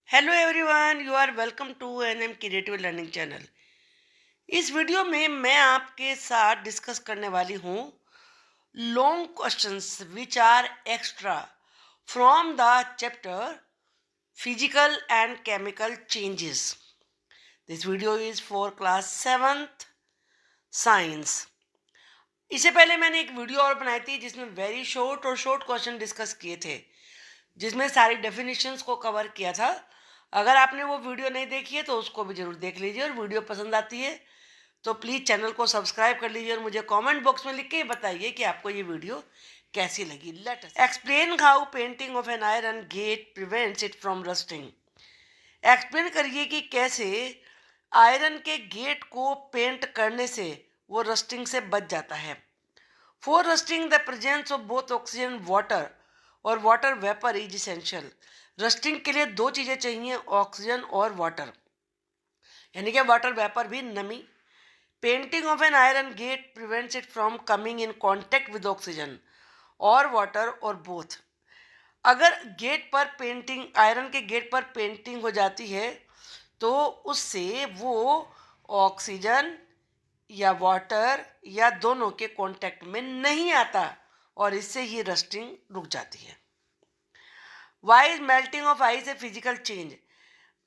Hello everyone, you are welcome to NM creative learning channel. इस video में मैं आपके साथ डिस्कस करने वाली हूँ long questions which are extra from the chapter physical and chemical changes. This video is for class 7th science. इससे पहले मैंने एक वीडियो और बनाई थी जिसमें वेरी शॉर्ट क्वेश्चन डिस्कस किए थे, जिसमें सारी डेफिनेशंस को कवर किया था। अगर आपने वो वीडियो नहीं देखी है तो उसको भी जरूर देख लीजिए, और वीडियो पसंद आती है तो प्लीज़ चैनल को सब्सक्राइब कर लीजिए और मुझे कमेंट बॉक्स में लिख के बताइए कि आपको ये वीडियो कैसी लगी। Let us explain how painting of an iron gate prevents it from rusting. Explain करिए कि कैसे आयरन के गेट को पेंट करने से वो रस्टिंग से बच जाता है। For rusting the presence of both oxygen water और water vapour is essential. Rusting के लिए दो चीज़ें चाहिए, ऑक्सीजन और वाटर, यानी कि वाटर वेपर भी नमी। Painting of an iron gate prevents it from coming in contact with oxygen और वाटर और बोथ। अगर गेट पर पेंटिंग, आयरन के गेट पर पेंटिंग हो जाती है तो उससे वो ऑक्सीजन या वाटर या दोनों के कांटेक्ट में नहीं आता और इससे ही रस्टिंग रुक जाती है। Why is melting of ice a physical change.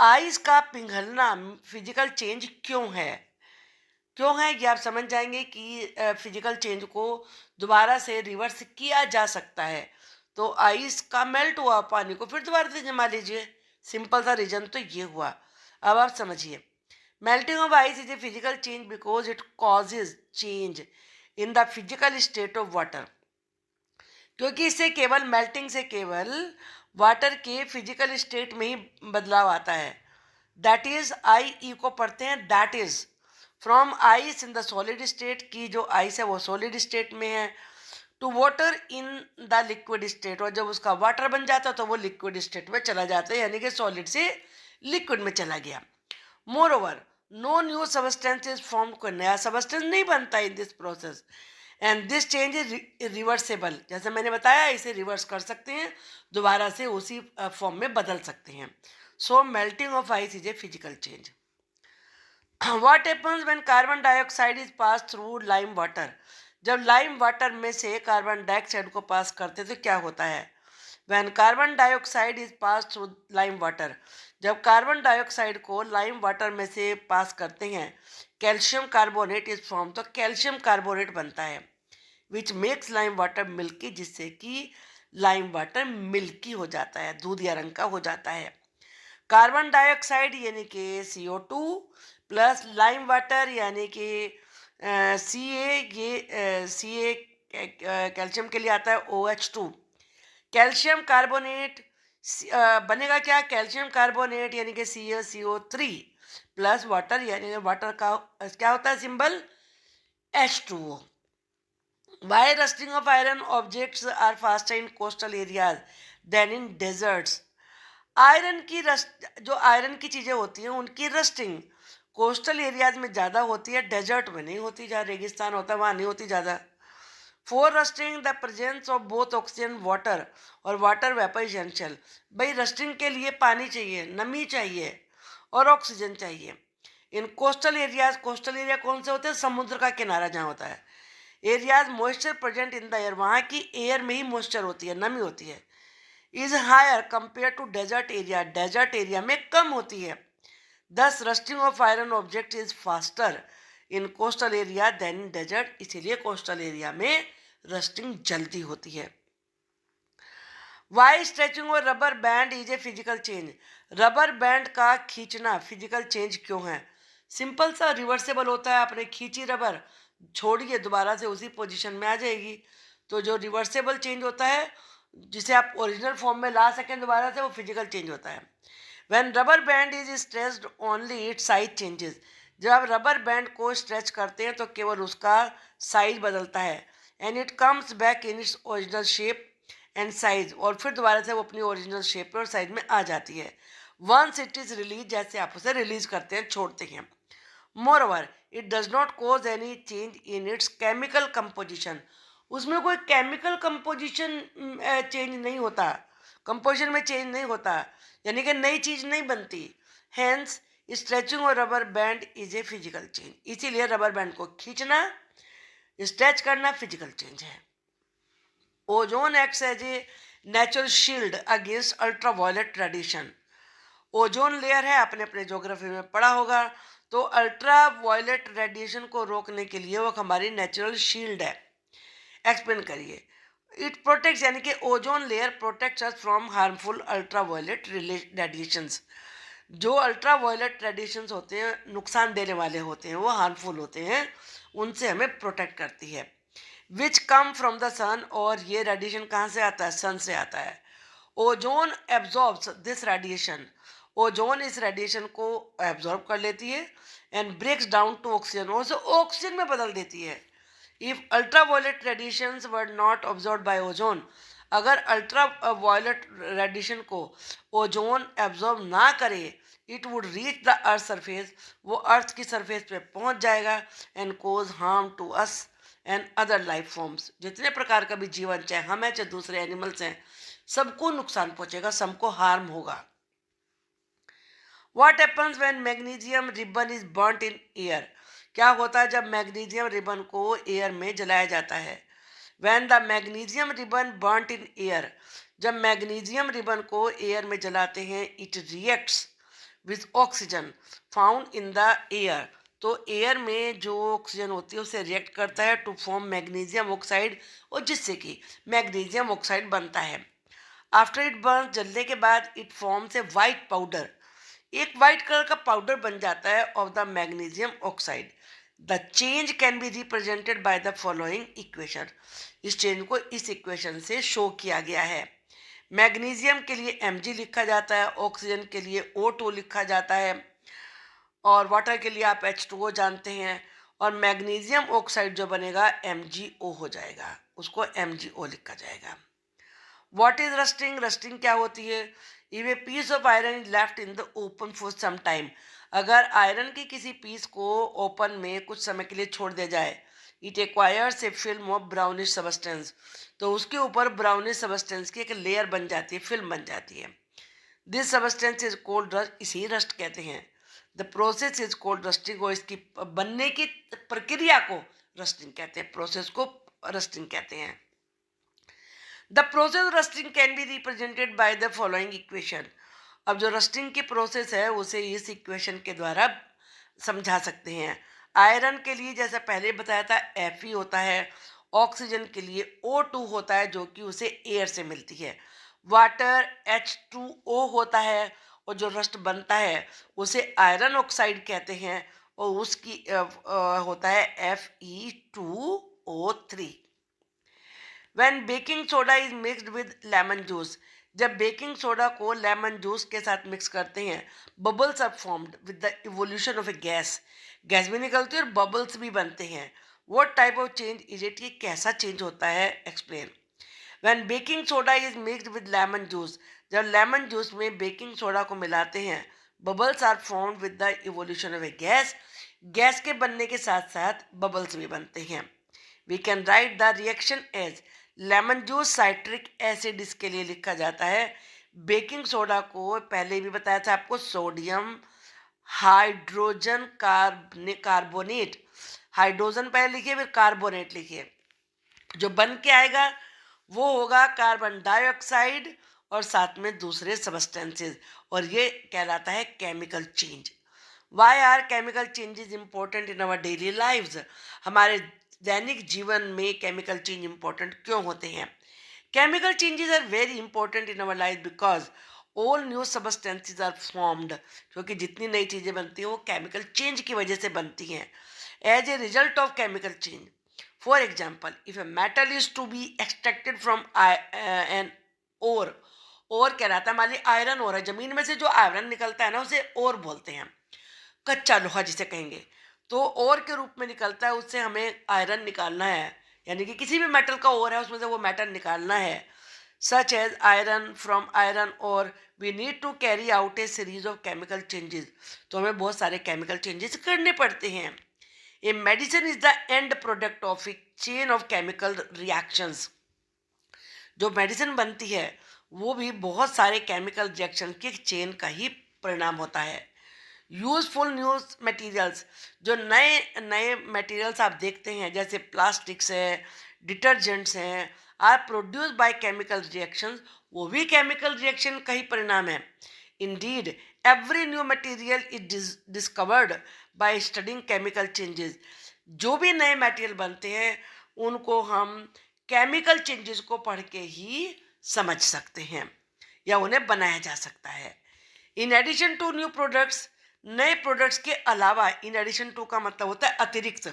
Ice का पिघलना फिजिकल चेंज क्यों है ये आप समझ जाएंगे कि फिजिकल चेंज को दोबारा से रिवर्स किया जा सकता है। तो आइस का मेल्ट हुआ पानी को फिर दोबारा से जमा लीजिए, सिंपल सा रीजन तो ये हुआ। अब आप समझिए, melting of ice is a physical change because it causes change in the physical state of water. क्योंकि इससे केवल मेल्टिंग से केवल वाटर के फिजिकल स्टेट में ही बदलाव आता है। दैट इज आई ई को पढ़ते हैं, that is from ice in the solid state, की जो आइस है वो सॉलिड स्टेट में है, to water in the liquid state, और जब उसका वाटर बन जाता है तो वो लिक्विड स्टेट में चला जाता है, यानी कि सॉलिड से लिक्विड में चला गया। Moreover no new substance is form, कोई नया सबस्टेंस नहीं बनता in this process, and this change is reversible. जैसे मैंने बताया, इसे रिवर्स कर सकते हैं, दोबारा से उसी फॉर्म में बदल सकते हैं। So melting of ice is a physical change. What happens when carbon dioxide is pass through lime water. जब लाइम वाटर में से कार्बन डाइऑक्साइड को पास करते तो क्या होता है। When carbon dioxide is pass through lime water, जब कार्बन डाइऑक्साइड को लाइम वाटर में से पास करते हैं, कैल्शियम कार्बोनेट इज फॉर्म, तो कैल्शियम कार्बोनेट बनता है, which makes lime water milky, जिससे कि लाइम वाटर मिल्की हो जाता है, दूधिया रंग का हो जाता है। कार्बन डाइऑक्साइड यानी कि CO2 प्लस लाइम वाटर यानी कि CA, ये CA कैल्शियम के लिए आता है OH2। कैल्शियम कार्बोनेट बनेगा क्या, कैल्शियम कार्बोनेट यानी कि CaCO3 प्लस वाटर, यानी वाटर का क्या होता है symbol, H2O। Why rusting of iron objects are faster in coastal areas than in deserts? Iron की रस्ट, जो आयरन की चीज़ें होती हैं उनकी रस्टिंग कोस्टल एरियाज में ज़्यादा होती है, डेजर्ट में नहीं होती, जहाँ रेगिस्तान होता है वहाँ नहीं होती ज़्यादा। For rusting the presence of both oxygen water और वाटर वेपर इसेंशियल। भाई रस्टिंग के लिए पानी चाहिए, नमी चाहिए और ऑक्सीजन चाहिए। इन कोस्टल एरियाज, कोस्टल एरिया कौन से होते हैं, समुद्र का किनारा जहाँ होता है। Areas moisture present in the air, वहाँ की एयर में ही मॉइस्चर होती है, नमी होती है, is higher compare to desert area, desert area में कम होती है। Thus rusting of iron object is faster in coastal area than in desert, इसीलिए कोस्टल एरिया में रस्टिंग जल्दी होती है। वाई स्ट्रेचिंग और rubber band is a physical change. Rubber band का खींचना फिजिकल चेंज क्यों है, सिंपल सा, रिवर्सेबल होता है, आपने खींची रबर, छोड़िए दोबारा से उसी पोजीशन में आ जाएगी। तो जो रिवर्सेबल चेंज होता है, जिसे आप ओरिजिनल फॉर्म में ला सकें दोबारा से, वो फिजिकल चेंज होता है। When rubber band is stretched only it size changes. जब आप रबर बैंड को स्ट्रेच करते हैं तो केवल उसका साइज बदलता है, and it comes back in its original shape and size, और फिर दोबारा से वो अपनी ओरिजिनल शेप और साइज में आ जाती है। वंस इट इज रिलीज, जैसे आप उसे रिलीज करते हैं, छोड़ते हैं। Moreover it does not cause any change in its chemical composition. उसमें कोई केमिकल कंपोजिशन चेंज नहीं होता, कंपोजिशन में चेंज नहीं होता। यानी कि नई चीज नहीं बनती। हेंस स्ट्रेचिंग और rubber band is a physical change, इसीलिए रबर बैंड को खींचना, स्ट्रेच करना फिजिकल चेंज है। Ozone acts as a natural shield against ultraviolet radiation. Ozone layer है, आपने अपने ज्योग्राफी में पढ़ा होगा, तो अल्ट्रा वायलेट रेडिएशन को रोकने के लिए वो हमारी नेचुरल शील्ड है। एक्सप्लेन करिए। इट प्रोटेक्ट्स, यानी कि ozone layer protects us from harmful ultraviolet radiations. जो अल्ट्रा वायलेट रेडिएशंस होते हैं, नुकसान देने वाले होते हैं, वो हार्मफुल होते हैं, उनसे हमें प्रोटेक्ट करती है। विच कम फ्रॉम द सन, और ये रेडिएशन कहाँ से आता है? सन से आता है। Ozone absorbs this radiation, ozone इस रेडिएशन को एब्जॉर्ब कर लेती है and breaks down to oxygen, और उसे ऑक्सीजन में बदल देती है। If ultraviolet radiations were not absorb by ozone, अगर अल्ट्रा वायलेट रेडिएशन को ओजोन एब्जॉर्ब ना करे, it would reach the earth surface, वो अर्थ की सरफेस पे पहुंच जाएगा and cause harm to us and other life forms. जितने प्रकार का भी जीवन, चाहे हम हैं चाहे दूसरे एनिमल्स हैं, सबको नुकसान पहुंचेगा, सबको हार्म होगा। What happens when magnesium ribbon is burnt in air? क्या होता है जब मैग्नीशियम रिबन को एयर में जलाया जाता है? When the magnesium ribbon burnt in air, जब मैग्नीशियम रिबन को एयर में जलाते हैं, it reacts with oxygen found in the air, तो एयर में जो ऑक्सीजन होती है उसे रिएक्ट करता है टू फॉर्म मैग्नीशियम ऑक्साइड, और जिससे कि मैग्नीशियम ऑक्साइड बनता है। आफ्टर इट बर्न, जलने के बाद, it forms a white powder, एक वाइट कलर का पाउडर बन जाता है of the magnesium oxide. The change can be represented by the following equation, इस चेंज को इस इक्वेशन से शो किया गया है। मैग्नीशियम के लिए Mg लिखा जाता है, ऑक्सीजन के लिए O2 लिखा जाता है, और वाटर के लिए आप H2O जानते हैं, और मैग्नीशियम ऑक्साइड जो बनेगा MgO हो जाएगा, उसको MgO लिखा जाएगा। What is rusting? रस्टिंग क्या होती है? If a piece of iron is left in the open for some time, अगर आयरन की किसी पीस को ओपन में कुछ समय के लिए छोड़ दिया जाए, it acquires A film of brownish substance, तो उसके ऊपर ब्राउनिश सबस्टेंस की एक लेयर बन जाती है, फिल्म बन जाती है। This substance is cold rust, इसी रस्ट कहते हैं। The process is cold rusting, और इसकी बनने की प्रक्रिया को रस्टिंग कहते हैं, प्रोसेस को रस्टिंग कहते हैं। The process of rusting can be represented by the following equation, अब जो रस्टिंग की प्रोसेस है उसे इस इक्वेशन के द्वारा समझा सकते हैं। आयरन के लिए जैसा पहले बताया था Fe होता है, ऑक्सीजन के लिए O2 होता है जो कि उसे एयर से मिलती है, वाटर H2O होता है, और जो रस्ट बनता है उसे आयरन ऑक्साइड कहते हैं, और उसकी होता है Fe2O3। When baking soda is mixed with lemon juice, जब बेकिंग सोडा को लेमन जूस के साथ मिक्स करते हैं, bubbles are formed with the evolution of a gas, gas भी निकलती है और बबल्स भी बनते हैं। What type of change is it, ये कैसा चेंज होता है? Explain. When baking soda is mixed with lemon juice, जब लेमन जूस में बेकिंग सोडा को मिलाते हैं, bubbles are formed with the evolution of a gas, gas के बनने के साथ साथ बबल्स भी बनते हैं। We can write the reaction as lemon juice citric acid, इसके लिए लिखा जाता है। बेकिंग सोडा को पहले भी बताया था आपको, सोडियम हाइड्रोजन कार्बोनेट, हाइड्रोजन पहले लिखिए फिर कार्बोनेट लिखिए, जो बन के आएगा वो होगा कार्बन डाइऑक्साइड और साथ में दूसरे सबस्टेंसेस, और ये कहलाता है chemical change. Why are chemical changes important in our daily lives, हमारे दैनिक जीवन में केमिकल चेंज इंपॉर्टेंट क्यों होते हैं? Chemical changes are very important in our life because all new substances are formed, क्योंकि जितनी नई चीज़ें बनती हैं वो केमिकल चेंज की वजह से बनती हैं। As a result of chemical change, for example, if a metal is to be extracted from an ore, ore कहलाता है, मान ली आयरन ओर है, जमीन में से जो आयरन निकलता है ना उसे ओर बोलते हैं, कच्चा लोहा जिसे कहेंगे, तो ओर के रूप में निकलता है, उससे हमें आयरन निकालना है, यानी कि किसी भी मेटल का ओर है उसमें से वो मेटल निकालना है। Such as iron, from iron ore we need to carry out a series of chemical changes, तो हमें बहुत सारे केमिकल चेंजेस करने पड़ते हैं। A medicine is the end product of a chain of chemical reactions, जो मेडिसिन बनती है वो भी बहुत सारे केमिकल रिएक्शन के चेन का ही परिणाम होता है। यूजफुल न्यूज मटेरियल्स, जो नए नए मटेरियल्स आप देखते हैं जैसे प्लास्टिक्स है, डिटर्जेंट्स हैं, are produce by chemical reactions, वो भी केमिकल रिएक्शन का ही परिणाम है। Indeed every new material is discovered by studying chemical changes. जो भी नए मटेरियल बनते हैं उनको हम केमिकल चेंजेस को पढ़ के ही समझ सकते हैं या उन्हें बनाया जा सकता है। In addition to new products, नए प्रोडक्ट्स के अलावा, इन एडिशन टू का मतलब होता है अतिरिक्त।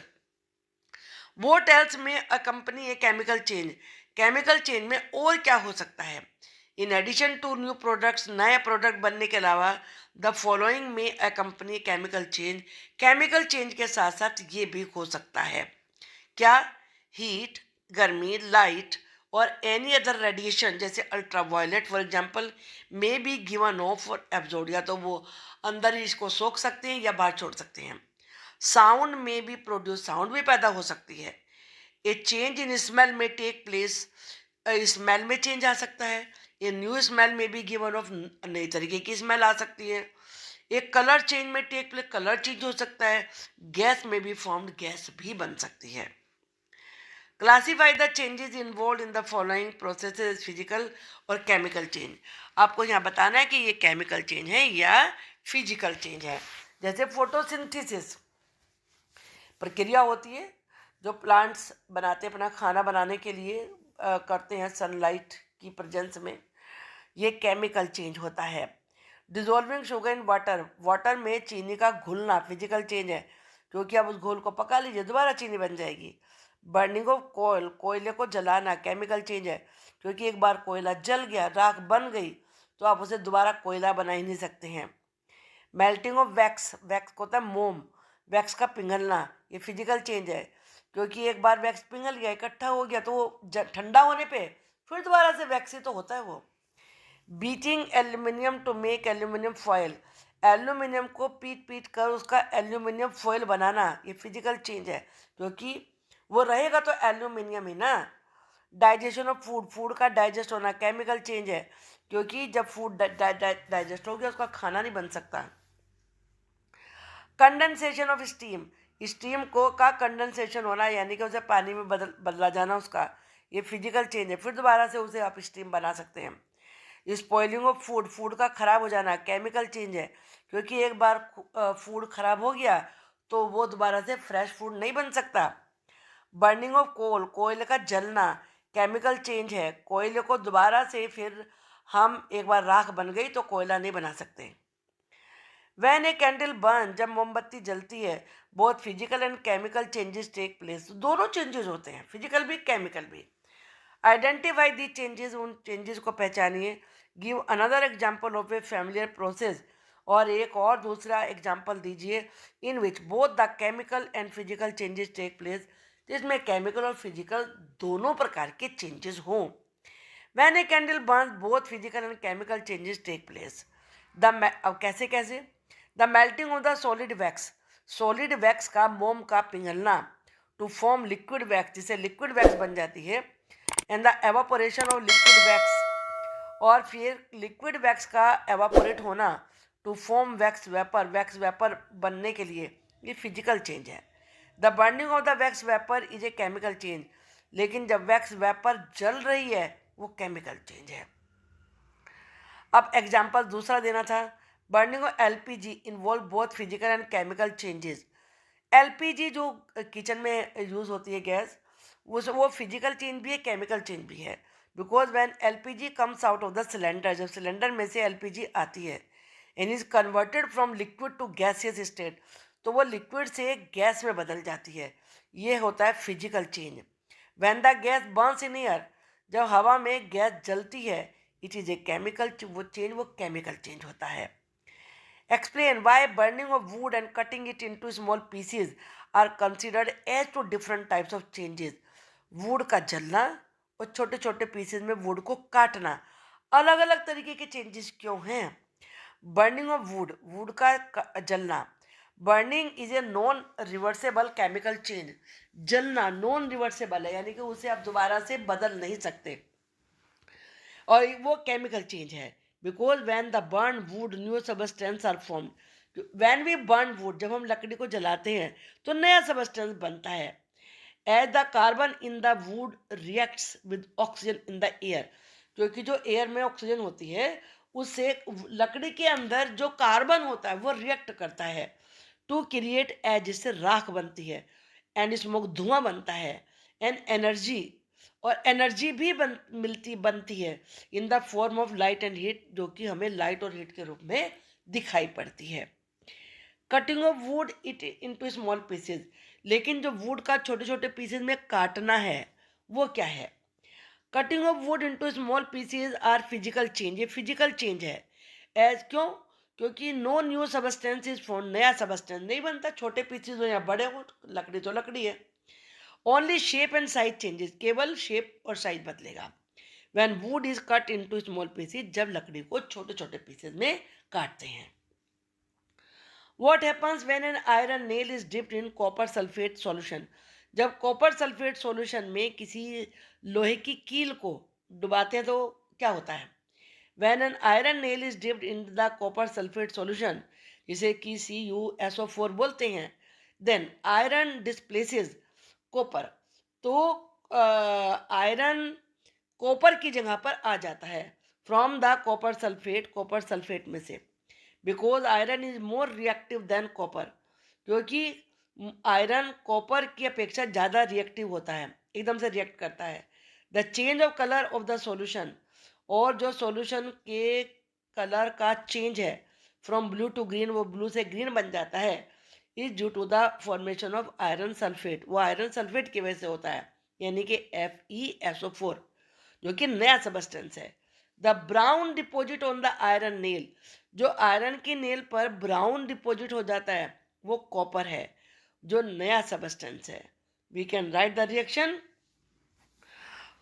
What else may accompany a chemical change, chemical change में और क्या हो सकता है। In addition to new products, नए प्रोडक्ट बनने के अलावा the following may accompany chemical change, chemical change के साथ साथ ये भी हो सकता है क्या, हीट, गर्मी, लाइट और एनी अदर रेडिएशन जैसे ultraviolet for example may be given of और एब्जॉर्ब, या तो वो अंदर ही इसको सोख सकते हैं या बाहर छोड़ सकते हैं। साउंड में भी प्रोड्यूस, साउंड भी पैदा हो सकती है। ए चेंज इन स्मेल में टेक प्लेस, स्मेल में चेंज आ सकता है। ए न्यू स्मेल में भी गिवन ऑफ, नई तरीके की स्मेल आ सकती है। एक कलर चेंज में टेक प्लेस, कलर चेंज हो सकता है। गैस में भी फॉर्म्ड, गैस भी बन सकती है। Classify the changes involve in the following processes, physical और केमिकल चेंज। आपको यहाँ बताना है कि ये केमिकल चेंज है या फिजिकल चेंज है। जैसे फोटोसिंथेसिस प्रक्रिया होती है जो प्लांट्स बनाते हैं अपना खाना बनाने के लिए, करते हैं सनलाइट की प्रेजेंस में, ये केमिकल चेंज होता है। Dissolving sugar in water, water में चीनी का घुलना फिजिकल चेंज है, क्योंकि आप उस घोल को पका लीजिए दोबारा चीनी बन जाएगी। बर्निंग ऑफ कोयल, कोयले को जलाना केमिकल चेंज है, क्योंकि एक बार कोयला जल गया, राख बन गई, तो आप उसे दोबारा कोयला बना ही नहीं सकते हैं। मेल्टिंग ऑफ वैक्स, वैक्स को होता है मोम, वैक्स का पिघलना, ये फिजिकल चेंज है, क्योंकि एक बार वैक्स पिघल गया, इकट्ठा हो गया, तो वो ठंडा होने पे फिर दोबारा से वैक्स ही तो होता है वो। Beating aluminium to make aluminium foil, aluminium को पीट पीट कर उसका एल्यूमिनियम फॉयल बनाना, ये फिजिकल चेंज है, क्योंकि वो रहेगा तो एल्यूमिनियम ही ना। डाइजेशन ऑफ फूड, फूड का डाइजेस्ट होना केमिकल चेंज है, क्योंकि जब फूड डाइजेस्ट हो गया उसका खाना नहीं बन सकता। कंडेंसेशन ऑफ स्टीम, स्टीम को का कंडेंसेशन होना यानी कि उसे पानी में बदला जाना उसका, ये फिजिकल चेंज है, फिर दोबारा से उसे आप स्टीम बना सकते हैं। स्पॉइलिंग ऑफ फूड, फूड का खराब हो जाना केमिकल चेंज है, क्योंकि एक बार फूड खराब हो गया तो वो दोबारा से फ्रेश फूड नहीं बन सकता। बर्निंग ऑफ कोल, कोयले का जलना केमिकल चेंज है, कोयले को दोबारा से फिर हम एक बार राख बन गई तो कोयला नहीं बना सकते। वैन ए कैंडल बर्न, जब मोमबत्ती जलती है, both physical and chemical changes take place, दोनों चेंजेस होते हैं, फिजिकल भी केमिकल भी। आइडेंटिफाई दी चेंजेस, उन चेंजेस को पहचानिए। Give another example of a familiar process, और एक और दूसरा एग्जाम्पल दीजिए in which both the chemical and physical changes take place, जिसमें केमिकल और फिजिकल दोनों प्रकार के चेंजेस हों। When a candle burn both physical and chemical changes take place. अब कैसे कैसे, the melting of the solid wax, solid wax का मोम का पिघलना, टू फॉर्म लिक्विड वैक्स, जिसे लिक्विड वैक्स बन जाती है। And the evaporation of liquid wax, और फिर लिक्विड वैक्स का एवापोरेट होना, to form wax vapour, wax vapour बनने के लिए, ये फिजिकल चेंज है। The burning of the wax vapour is a chemical change, लेकिन जब वैक्स वेपर जल रही है वो केमिकल चेंज है। अब एग्जाम्पल दूसरा देना था। Burning of LPG involve both physical and chemical changes. LPG जो किचन में यूज़ होती है गैस, वो फिजिकल चेंज भी है केमिकल चेंज भी है, because when LPG comes out of the cylinder, जब सिलेंडर में से एलपीजी आती है and is converted from liquid to gaseous state, तो वो लिक्विड से गैस में बदल जाती है, ये होता है physical change. When the gas Burns in air, जब हवा में गैस जलती है, इट इज़ ए केमिकल, वो केमिकल चेंज होता है। Explain why burning of wood and cutting it into small pieces are considered as two different types of changes. Would का जलना और छोटे छोटे पीसेज में वुड को काटना अलग अलग तरीके के चेंजेस क्यों हैं। बर्निंग ऑफ वुड, वुड का जलना, burning is a non reversible chemical change, जलना नॉन रिवर्सेबल है, यानी कि उसे आप दोबारा से बदल नहीं सकते। और वो केमिकल चेंज है, because when the burn wood new substance are formed. When we burn wood, जब हम लकड़ी को जलाते हैं तो नया सबस्टेंस बनता है। As the carbon in the wood reacts with oxygen in the air, क्योंकि जो एयर में ऑक्सीजन होती है उससे लकड़ी के अंदर जो कार्बन होता है वो रिएक्ट करता है टू क्रिएट एज, जिससे राख बनती है, एंड स्मोक, धुआं बनता है, एंड एनर्जी, और एनर्जी भी बनती है in the form of light and heat, जो कि हमें लाइट और हीट के रूप में दिखाई पड़ती है। Cutting of would it into small pieces, लेकिन जो वुड का छोटे छोटे पीसेज में काटना है वो क्या है? Cutting of wood into small pieces are physical change, ये फिजिकल चेंज है। एज क्यों? क्योंकि no new substance is form, नया सबस्टेंस नहीं बनता, छोटे पीसेज हो या बड़े हो, लकड़ी तो लकड़ी है। Only shape and size changes, केवल शेप और साइज बदलेगा। When would is cut into small pieces, जब लकड़ी को छोटे छोटे पीसेज में काटते हैं। What happens when an iron nail is dipped in copper sulfate solution? जब कॉपर सल्फेट सॉल्यूशन में किसी लोहे की कील को डुबाते हैं तो क्या होता है? When an iron nail is dipped in the copper sulfate solution, जिसे कि CuSO4 बोलते हैं, then iron displaces copper, तो आयरन कॉपर की जगह पर आ जाता है फ्रॉम द कॉपर सल्फेट में से, because iron is more reactive than copper, क्योंकि आयरन कॉपर की अपेक्षा ज़्यादा रिएक्टिव होता है, एकदम से रिएक्ट करता है। The change of colour of the solution, और जो सॉल्यूशन के कलर का चेंज है फ्रॉम ब्लू टू ग्रीन, वो ब्लू से ग्रीन बन जाता है, is due to the formation of iron sulphate, वो आयरन सल्फेट की वजह से होता है, यानी कि FeSO4, जो कि नया सबस्टेंस है। The brown deposit on the iron nail, जो आयरन की नेल पर ब्राउन डिपॉजिट हो जाता है वो कॉपर है, जो नया सबस्टेंस है। We can write the reaction.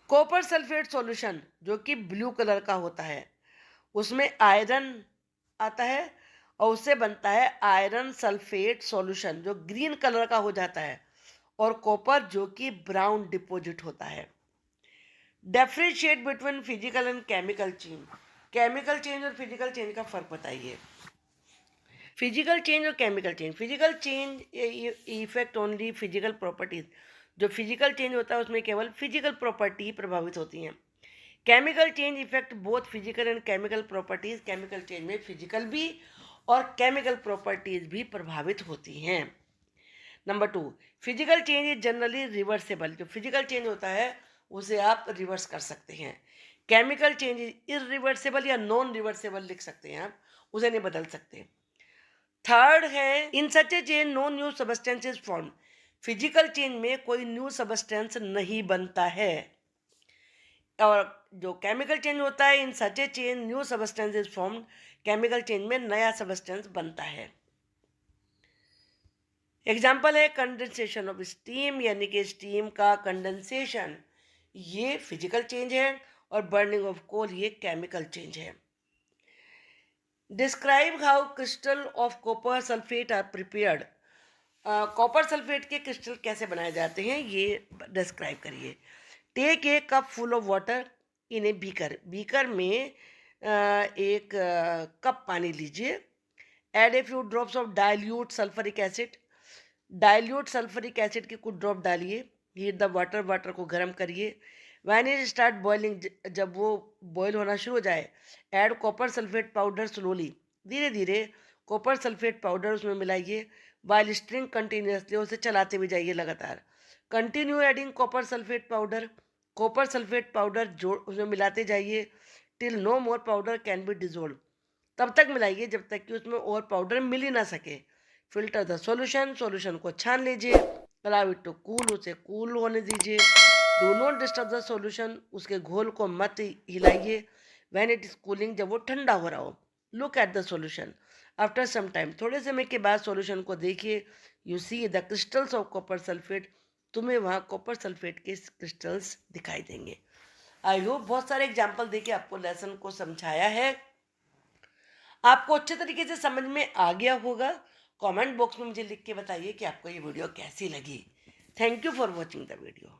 Copper sulphate solution जो कि ब्लू कलर का होता है, उसमें आयरन आता है और उससे बनता है आयरन सल्फेट सॉल्यूशन जो ग्रीन कलर का हो जाता है, और कॉपर जो कि ब्राउन डिपॉजिट होता है। Differentiate between physical and chemical change, chemical change और फिजिकल चेंज का फर्क बताइए। फिजिकल चेंज और chemical change, physical change effect only physical properties, जो फिजिकल चेंज होता है उसमें केवल फिजिकल प्रॉपर्टी प्रभावित होती हैं। Chemical change effect both physical and chemical properties, chemical change में फिजिकल भी और केमिकल प्रॉपर्टीज भी प्रभावित होती हैं। Number 2, physical change is generally reversible, जो फिजिकल चेंज होता है उसे आप रिवर्स कर सकते हैं। केमिकल चेंज इरिवर्सेबल या नॉन रिवर्सेबल लिख सकते हैं, आप उसे नहीं बदल सकते। थर्ड है in such a change no new substance is form, physical change में कोई न्यू सबस्टेंस नहीं बनता है, और जो केमिकल चेंज होता है in such a change new substance is form, chemical change में नया सबस्टेंस बनता है। एग्जाम्पल है कंडेंसेशन ऑफ स्टीम, यानी कि स्टीम का कंडेंसेशन, ये फिजिकल चेंज है, और बर्निंग ऑफ कोल ये केमिकल चेंज है। Describe how crystal of copper sulphate are prepared, copper sulphate के क्रिस्टल कैसे बनाए जाते हैं ये डिस्क्राइब करिए। Take a cup full of water in a beaker, beaker में एक कप पानी लीजिए। Add a few drops of dilute sulphuric acid, dilute sulphuric acid के कुछ ड्रॉप डालिए। हीट द वाटर, वाटर को गर्म करिए। व्हेन इट स्टार्ट बॉइलिंग, जब वो बॉयल होना शुरू हो जाए, add copper sulphate powder slowly, धीरे धीरे कॉपर सल्फेट पाउडर उसमें मिलाइए। वाइल स्ट्रिंग कंटिन्यूसली, उसे चलाते भी जाइए लगातार। Continue adding copper sulphate powder, copper sulphate powder जोड़ उसमें मिलाते जाइए till no more powder can be dissolve, तब तक मिलाइए जब तक कि उसमें और पाउडर मिल ही ना सके। फिल्टर द सॉल्यूशन, सॉल्यूशन को छान लीजिए। अलाउ इट टू कूल, उसे कूल होने दीजिए। Do not disturb the solution, उसके घोल को मत हिलाइए। व्हेन इट इज कूलिंग, जब वो ठंडा हो रहा हो। Look at the solution after some time, थोड़े समय के बाद सॉल्यूशन को देखिए। You see the crystals of copper sulphate, तुम्हें वहाँ कॉपर सल्फेट के क्रिस्टल्स दिखाई देंगे। आई होप बहुत सारे एग्जाम्पल देके आपको लेसन को समझाया है, आपको अच्छे तरीके से समझ में आ गया होगा। कमेंट बॉक्स में मुझे लिख के बताइए कि आपको ये वीडियो कैसी लगी। Thank you for watching the video.